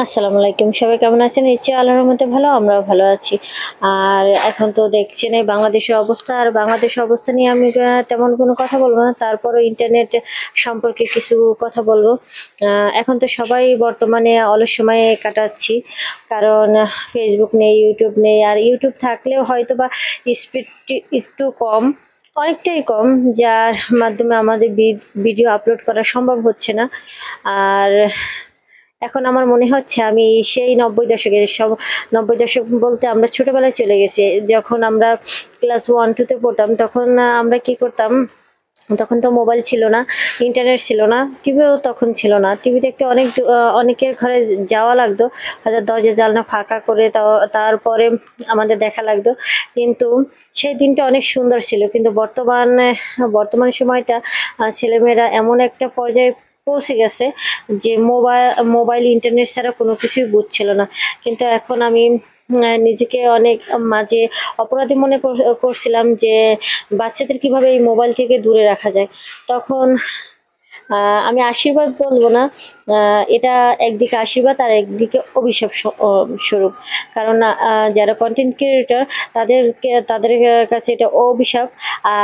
আসসালামু আলাইকুম। সবাই কেমন আছেন? নিশ্চয়ই আল্লাহর রহমতে ভালো, আমরাও ভালো আছি। আর এখন তো দেখছেন এই বাংলাদেশের অবস্থা, আর বাংলাদেশের অবস্থা নিয়ে আমি তেমন কোনো কথা বলব না। তারপরও ইন্টারনেট সম্পর্কে কিছু কথা বলব। এখন তো সবাই বর্তমানে অলস সময়ে কাটাচ্ছি। কারণ Facebook নেই, YouTube নেই। আর YouTube থাকলেও হয়তোবা স্পিডটি একটু কম, অনেকটাই কম, যার মাধ্যমে আমাদের ভিডিও আপলোড করা সম্ভব হচ্ছে না। আর এখন আমার মনে হচ্ছে আমি সেই ৯০ দশকের ৯০ দশক বলতে আমরা ছোটবেলায় চলে গেছি। যখন আমরা ক্লাস 1-2 তে পড়তাম তখন আমরা কি করতাম? তখন তো মোবাইল ছিল না, ইন্টারনেট ছিল না, টিভিও তখন ছিল না। টিভি দেখতে অনেকের ঘরে যাওয়া লাগতো। হয়তো দরজা জানালা ফাঁকা করে তারপরে আমাদের দেখা লাগতো। কিন্তু সেই দিনটা অনেক সুন্দর ছিল। কিন্তু বর্তমান সময়টা ছেলেমেয়েরা এমন একটা পর্যায়ে পৌঁছে গেছে যে মোবাইল, ইন্টারনেট ছাড়া কোনো কিছুই বুঝছিল না। কিন্তু এখন আমি নিজেকে অনেক মাঝে অপরাধী মনে করছিলাম যে বাচ্চাদের কিভাবে এই মোবাইল থেকে দূরে রাখা যায়। তখন আ আমি আশীর্বাদ বলব না। আ এটা একদিকে আশীর্বাদ আর একদিকে অভিশাপ স্বরূপ। কারণ যারা কনটেন্ট ক্রিয়েটর তাদের কাছে এটা অভিশাপ।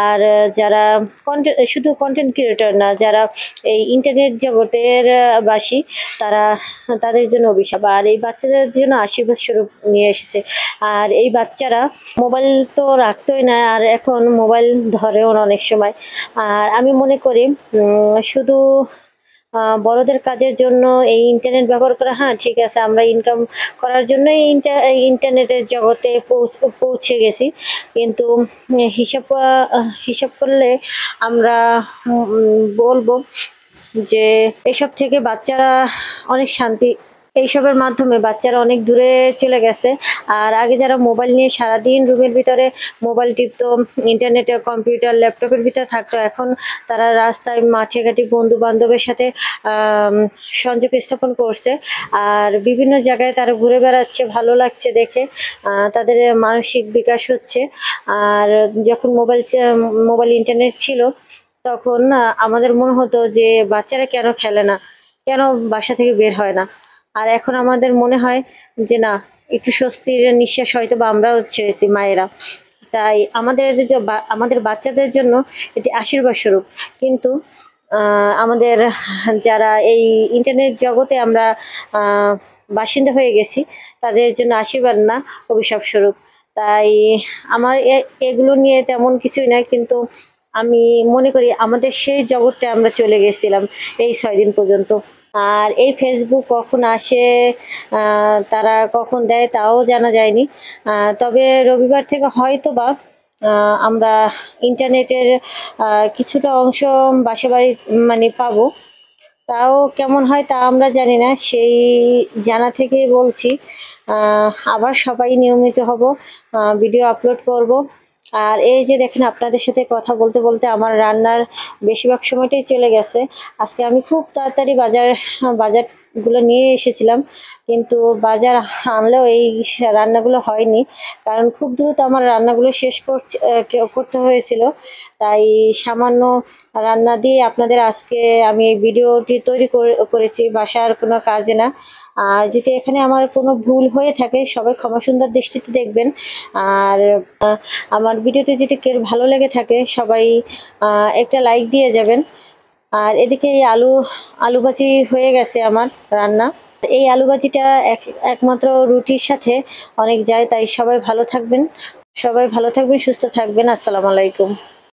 আর যারা শুধু কনটেন্ট ক্রিয়েটর না, যারা এই ইন্টারনেট জগতের বাসী, তাদের জন্য অভিশাপ। আর এই বাচ্চাদের জন্য আশীর্বাদ স্বরূপ নিয়ে এসেছে। আর এই বাচ্চারা মোবাইল তো রাখতই না, আর এখন মোবাইল ধরেও না অনেক সময়। আর আমি মনে করি শুধু বড়দের কাজের জন্য এই ইন্টারনেট ব্যবহার করা, হ্যাঁ, ঠিক আছে, আমরা ইনকাম করার জন্যই ইন্টারনেটের জগতে পৌঁছে গেছি। কিন্তু হিসাব করলে আমরা বলব যে এসব থেকে বাচ্চারা অনেক এইসবের মাধ্যমে বাচ্চারা অনেক দূরে চলে গেছে। আর আগে যারা মোবাইল নিয়ে সারাদিন রুমের ভিতরে মোবাইল টিপতো, ইন্টারনেটে, কম্পিউটার, ল্যাপটপের ভিতরে থাকতো, এখন তারা রাস্তায়, মাঠে-ঘাটে বন্ধু-বান্ধবের সাথে সংযোগ স্থাপন করছে। আর বিভিন্ন জায়গায় তারা ঘুরে বেড়াচ্ছে, ভালো লাগছে দেখে। তাদের মানসিক বিকাশ হচ্ছে। আর যখন মোবাইল ইন্টারনেট ছিল, তখন আমাদের মনে হতো যে বাচ্চারা কেন খেলে না? কেন বাসা থেকে বের হয় না? আর এখন আমাদের মনে হয় যে না, একটু স্বস্তির নিঃশ্বাস হয়তোবা আমরাও ছেড়েছি, মায়েরা। তাই আমাদের বাচ্চাদের জন্য এটি আশীর্বাদ স্বরূপ। কিন্তু আমাদের যারা এই ইন্টারনেট জগতে আমরা আ বাসিন্দা হয়ে গেছি, তাদের জন্য আশীর্বাদ না, অভিশাপ স্বরূপ। তাই আমার এগুলো নিয়ে তেমন কিছুই নাই। কিন্তু আমি মনে করি আমাদের সেই জগৎটায় আমরা চলে গেছিলাম এই ৬ দিন পর্যন্ত। আর এই Facebook কখন আসে, আ তারা কখন দেয় তাও জানা যায়নি। তবে রবিবার থেকে হয়তোবা আ আমরা ইন্টারনেটের আ কিছুটা অংশ বাসাবাড়ি মানে পাবো। তাও কেমন হয় তা আমরা জানি না। সেই জানা থেকেই বলছি, আ আবার সবাই নিয়মিত হব, ভিডিও আপলোড করব। আর এই যে দেখেন, আপনাদের সাথে কথা বলতে আমার রান্নার বেশিরভাগ সময়টাই চলে গেছে। আজকে আমি খুব তাড়াতাড়ি বাজারগুলো নিয়ে এসেছিলাম। কিন্তু বাজার আনলেও এই রান্নাগুলো হয়নি। কারণ খুব দ্রুত আমার রান্নাগুলো শেষ করতে হয়েছিল। তাই সামান্য রান্না দিয়ে আপনাদের আজকে আমি এই ভিডিওটি তৈরি করেছি, বাসার কোনো কাজে না। আর যদি এখানে আমার কোনো ভুল হয়ে থাকে, সবাই ক্ষমা সুন্দর দৃষ্টিতে দেখবেন। আর আমার ভিডিওটি যদি কেউ ভালো লেগে থাকে, সবাই একটা লাইক দিয়ে যাবেন। আর এদিকে এই আলু ভাজি হয়ে গেছে আমার রান্না। এই আলু ভাজিটা একমাত্র রুটির সাথে অনেক যায়। তাই সবাই ভালো থাকবেন, সুস্থ থাকবেন। আসসালামু আলাইকুম।